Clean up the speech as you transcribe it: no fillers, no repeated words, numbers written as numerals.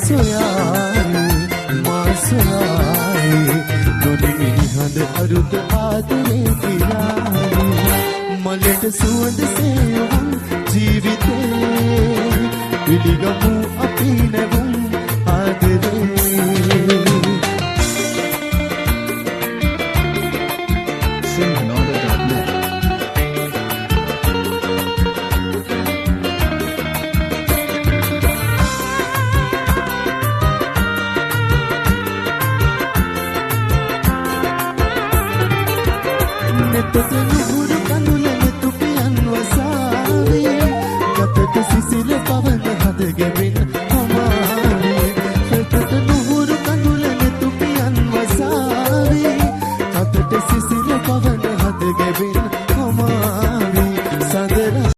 සොයායි නොනිමි හඳ අරුත ආදරේ කියායි මලට සුවඳ සේවම් ජීවිතේ පිළිගමු අපි නැවුම් ආදරේ නුහුරු කඳුලන තුපියන් වසාවේ ගතට සිසිල පවන හදගෙමින් හමාවේ ගතට නුහුරු කඳුලන තුපියන් වසාවේ ගතට සිසිල පවන හදගෙමින්